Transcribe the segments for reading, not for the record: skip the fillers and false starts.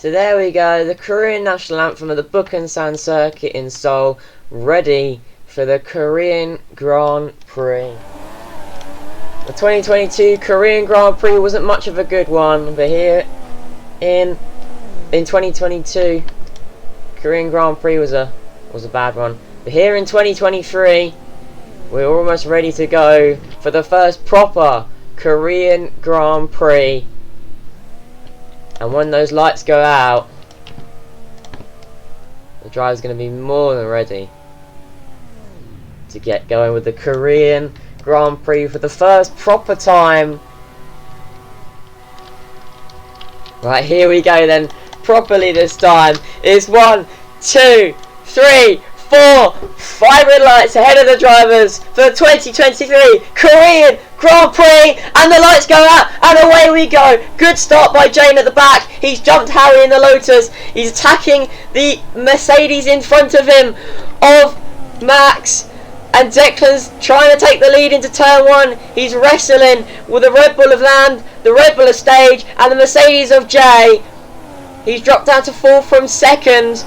So there we go, the Korean national anthem of the Bukhansan circuit in Seoul, ready for the Korean Grand Prix. The 2022 Korean Grand Prix wasn't much of a good one, but here in 2022, Korean Grand Prix was a bad one. But here in 2023, we're almost ready to go for the first proper Korean Grand Prix. And when those lights go out, the driver's going to be more than ready to get going with the Korean Grand Prix for the first proper time. Right, here we go then, properly this time. It's 1, 2, 3, 4, 5 red lights ahead of the drivers for the 2023 Korean Grand Prix, and the lights go out and away we go. Good start by Jane at the back. He's jumped Harry in the Lotus. He's attacking the Mercedes in front of him of Max, and Declan's trying to take the lead into turn 1. He's wrestling with the Red Bull of Land, the Red Bull of Stage, and the Mercedes of Jay. He's dropped down to 4th from 2nd.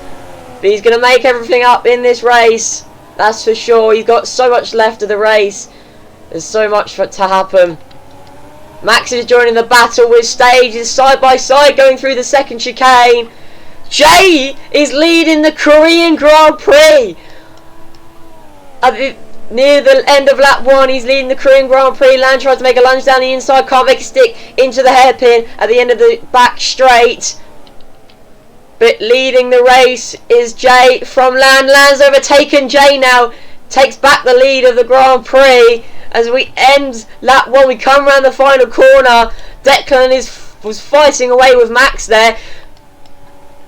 But he's going to make everything up in this race, that's for sure. He's got so much left of the race. There's so much to happen. Max is joining the battle with Stage, is side by side going through the second chicane. Jay is leading the Korean Grand Prix. Near the end of lap 1, he's leading the Korean Grand Prix. Land tries to make a lunge down the inside, can't make a stick into the hairpin at the end of the back straight. But leading the race is Jay from Land. Land's overtaken Jay now. Takes back the lead of the Grand Prix. As we end lap 1, we come around the final corner. Declan was fighting away with Max there.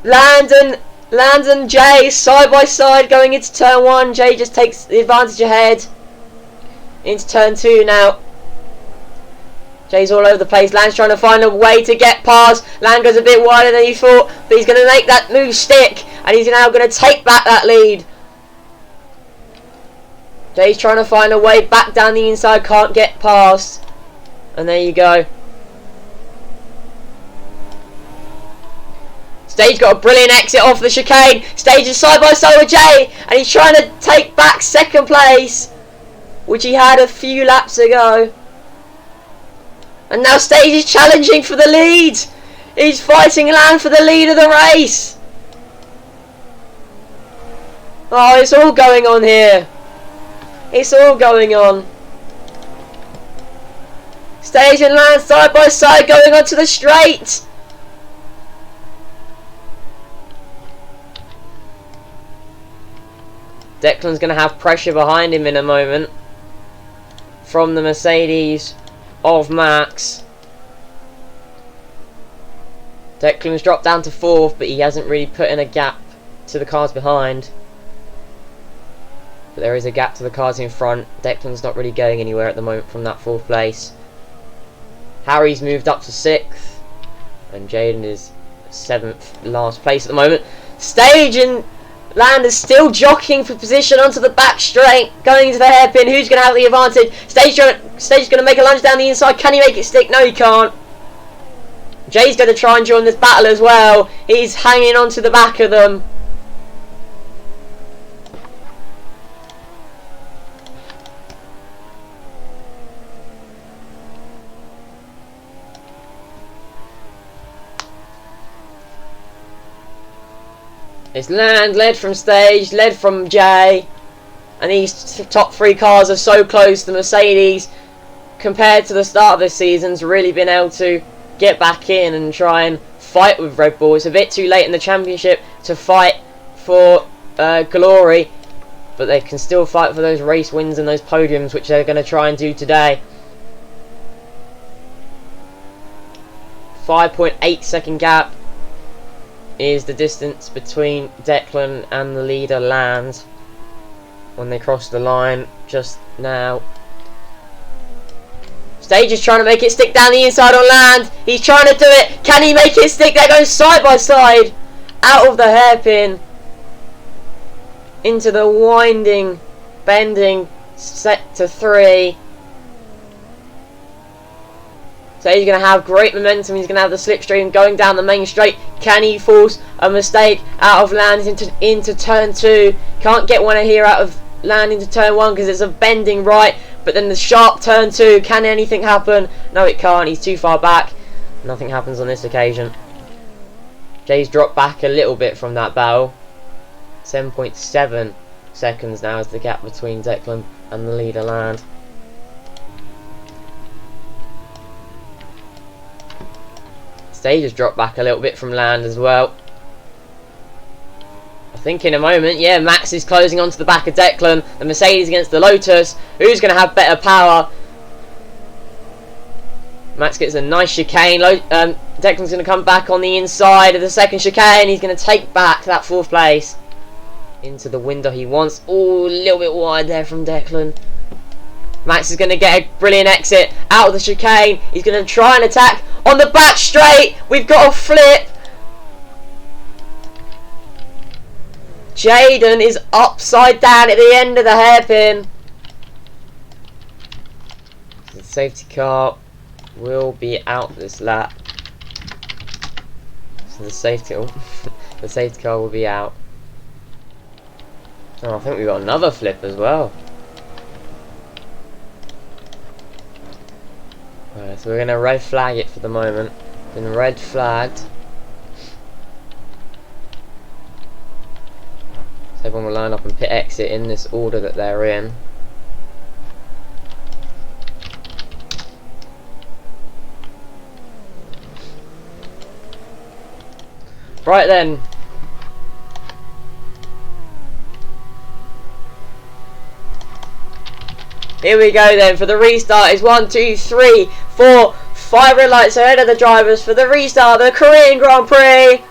Land and Jay side by side going into turn 1. Jay just takes the advantage ahead. Into turn 2 now. Jay's all over the place. Land's trying to find a way to get past. Land goes a bit wider than he thought, but he's going to make that move stick, and he's now going to take back that lead. Jay's trying to find a way back down the inside, can't get past. And there you go. Stage got a brilliant exit off the chicane. Stage is side by side with Jay, and he's trying to take back 2nd place, which he had a few laps ago. And now Stage is challenging for the lead. He's fighting Land for the lead of the race. Oh, it's all going on here. It's all going on. Stage and Land side by side going onto the straight. Declan's going to have pressure behind him in a moment from the Mercedes of Max. Declan's dropped down to 4th, but he hasn't really put in a gap to the cars behind. But there is a gap to the cars in front. Declan's not really going anywhere at the moment from that 4th place. Harry's moved up to 6th, and Jaden is 7th, last place at the moment. Stage and Land is still jockeying for position onto the back straight, going into the hairpin. Who's going to have the advantage? Stage is going to make a lunge down the inside. Can he make it stick? No, he can't. Jay's going to try and join this battle as well. He's hanging onto the back of them. It's Land, led from Stage, led from Jay. And these top 3 cars are so close. The Mercedes, compared to the start of the season's really been able to get back in and try and fight with Red Bull. It's a bit too late in the championship to fight for glory, but they can still fight for those race wins and those podiums, which they're going to try and do today. 5.8 second gap is the distance between Declan and the leader Land when they cross the line just now. Stage is trying to make it stick down the inside on Land. He's trying to do it. Can he make it stick? They're going side by side out of the hairpin into the winding, bending sector 3. Stage going to have great momentum. He's going to have the slipstream going down the main straight. Can he force a mistake out of landing into turn 2? Can't get one here out of landing to turn 1 because it's a bending right. But then the sharp turn 2. Can anything happen? No, it can't. He's too far back. Nothing happens on this occasion. Jay's dropped back a little bit from that battle. 7.7 seconds now is the gap between Declan and the leader Land. Stage has dropped back a little bit from Land as well. I think in a moment, yeah, Max is closing onto the back of Declan. The Mercedes against the Lotus. Who's going to have better power? Max gets a nice chicane. Declan's going to come back on the inside of the second chicane. He's going to take back that 4th place into the window he wants. Oh, a little bit wide there from Declan. Max is going to get a brilliant exit out of the chicane. He's going to try and attack on the back straight. We've got a flip. Jaden is upside down at the end of the hairpin. The safety car will be out this lap. So the safety car will be out. Oh, I think we've got another flip as well. Alright, so we're going to red flag it for the moment. Been red flagged. So everyone will line up and pit exit in this order that they're in. Right then. Here we go then for the restart. Is 1, 2, 3, 4, 5 red lights ahead of the drivers for the restart of the Korean Grand Prix.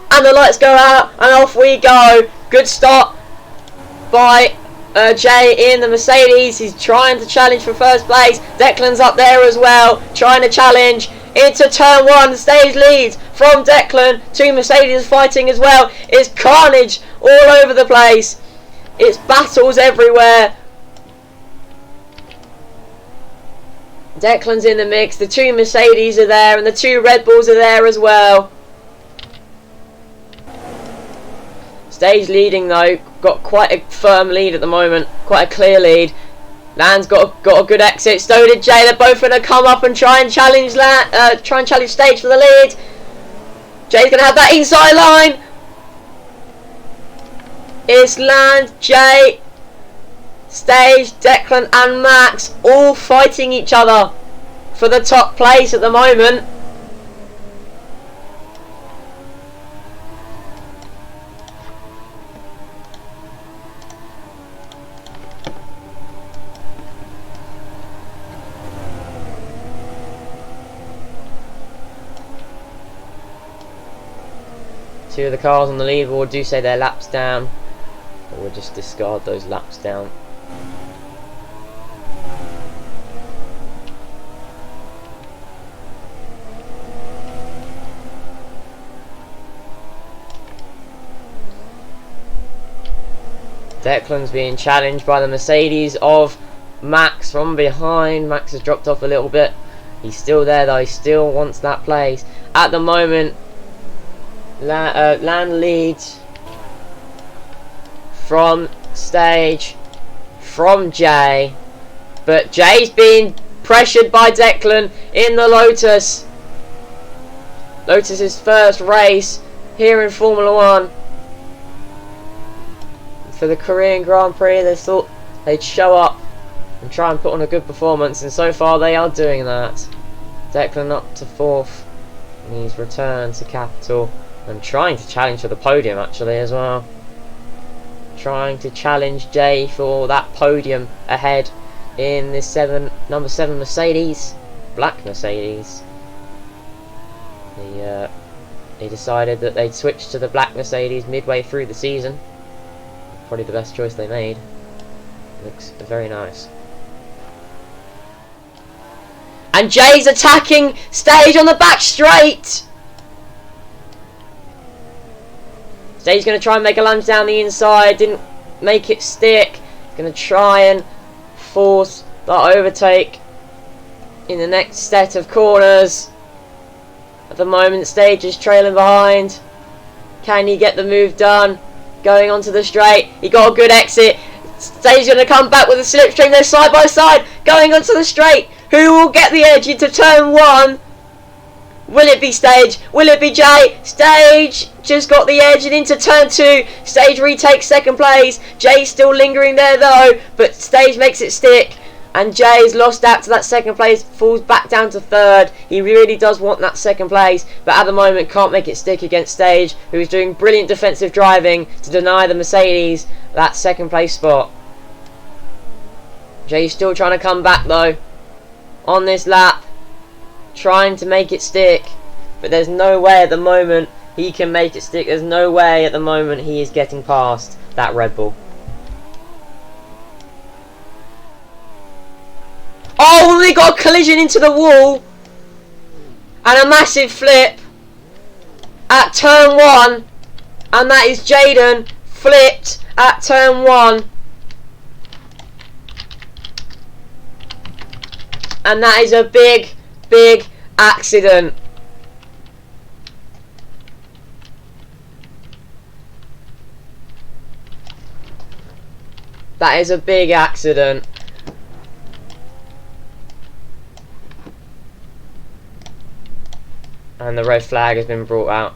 And the lights go out and off we go. Good start by Jay in the Mercedes. He's trying to challenge for first place. Declan's up there as well, trying to challenge into turn 1. The stage leads from Declan. 2 Mercedes fighting as well. It's carnage all over the place. It's battles everywhere. Declan's in the mix. The 2 Mercedes are there and the 2 Red Bulls are there as well. Stage leading though, got quite a firm lead at the moment, quite a clear lead. Land's got a good exit. So did Jay. They're both going to come up and try and challenge Stage for the lead. Jay's going to have that inside line. It's Land, Jay, Stage, Declan and Max all fighting each other for the top place at the moment. Two of the cars on the leaderboard do say their laps down, but we'll just discard those laps down. Declan's being challenged by the Mercedes of Max from behind. Max has dropped off a little bit. He's still there though, he still wants that place. At the moment, Land leads from Stage, from Jay, but Jay's being pressured by Declan in the Lotus. Lotus's first race here in Formula 1. For the Korean Grand Prix, they thought they'd show up and try and put on a good performance, and so far they are doing that. Declan up to 4th, and he's returned to capital. And trying to challenge for the podium actually as well. Trying to challenge Jay for that podium ahead in this number 7 Mercedes, black Mercedes. They decided that they'd switch to the black Mercedes midway through the season. Probably the best choice they made. Looks very nice. And Jay's attacking Stage on the back straight. Stage going to try and make a lunge down the inside, didn't make it stick. Going to try and force that overtake in the next set of corners. At the moment, Stage is trailing behind. Can he get the move done? Going onto the straight. He got a good exit. Stage going to come back with a slipstream. They're side by side. Going onto the straight. Who will get the edge into turn 1? Will it be Stage? Will it be Jay? Stage just got the edge and into turn 2. Stage retakes second place. Jay still lingering there though, but Stage makes it stick. And Jay's lost out to that second place, falls back down to third. He really does want that second place, but at the moment can't make it stick against Stage, who is doing brilliant defensive driving to deny the Mercedes that second place spot. Jay's still trying to come back though on this lap, trying to make it stick, but there's no way at the moment he can make it stick. There's no way at the moment he is getting past that Red Bull. Oh, we got a collision into the wall and a massive flip at turn 1, and that is Jaden flipped at turn 1, and that is a big accident. That is a big accident. And the red flag has been brought out.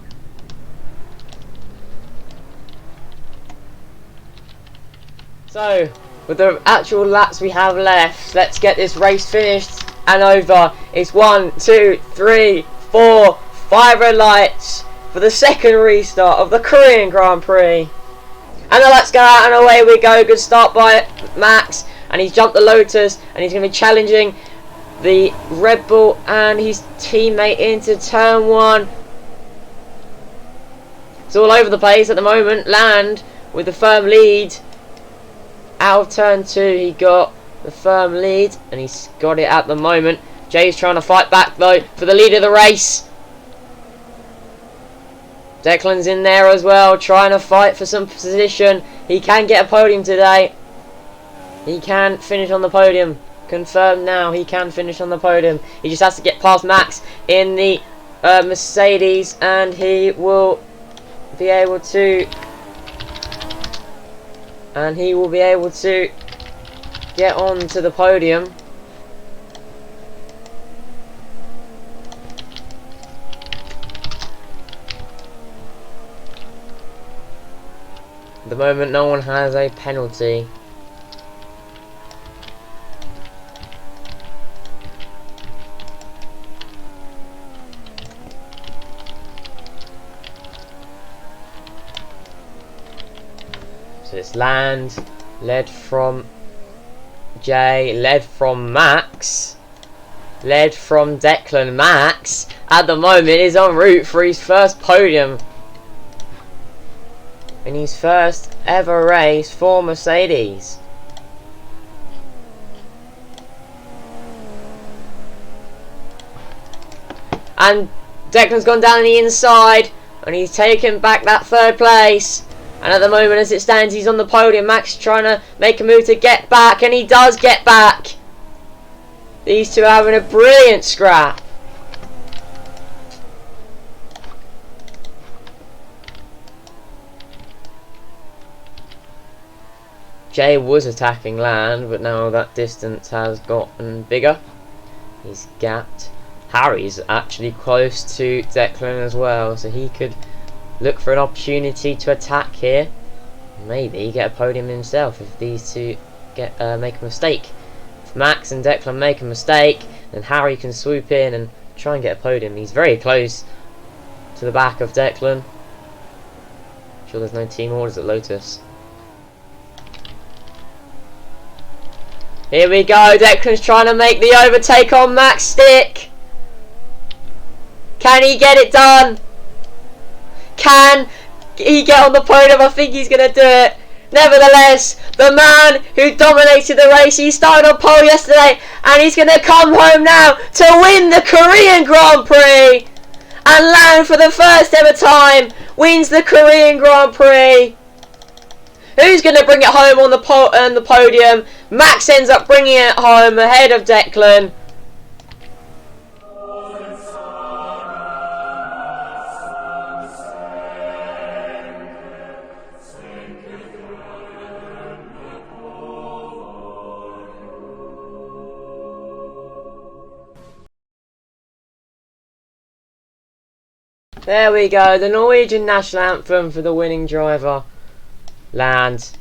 So, with the actual laps we have left, let's get this race finished and over. It's 1, 2, 3, 4, 5 red lights for the second restart of the Korean Grand Prix. And the lights go out and away we go. Good start by Max, and he's jumped the Lotus, and he's going to be challenging the Red Bull and his teammate into turn 1. It's all over the place at the moment. Land with the firm lead. Out of turn 2 he got the firm lead, and he's got it at the moment. Jay's trying to fight back though for the lead of the race. Declan's in there as well, trying to fight for some position. He can get a podium today. He can finish on the podium. Confirmed now, he can finish on the podium. He just has to get past Max in the Mercedes, and he will be able to. And he will be able to get on to the podium. At the moment, no one has a penalty. So it's Land, led from Jay, led from Max, led from Declan. Max, at the moment, is en route for his first podium in his first ever race for Mercedes. And Declan's gone down the inside, and he's taken back that third place. And at the moment, as it stands, he's on the podium. Max trying to make a move to get back, and he does get back. These two are having a brilliant scrap. Jay was attacking Land, but now that distance has gotten bigger. He's gapped. Harry's actually close to Declan as well, so he could look for an opportunity to attack here. Maybe get a podium himself if these two make a mistake. If Max and Declan make a mistake, then Harry can swoop in and try and get a podium. He's very close to the back of Declan. Sure there's no team orders at Lotus. Here we go, Declan's trying to make the overtake on Max stick. Can he get it done? Can he get on the podium? I think he's going to do it. Nevertheless, the man who dominated the race, he started on pole yesterday, and he's going to come home now to win the Korean Grand Prix. And Land, for the first ever time, wins the Korean Grand Prix. Who's going to bring it home on the podium? Max ends up bringing it home ahead of Declan. There we go. The Norwegian national anthem for the winning driver. Land.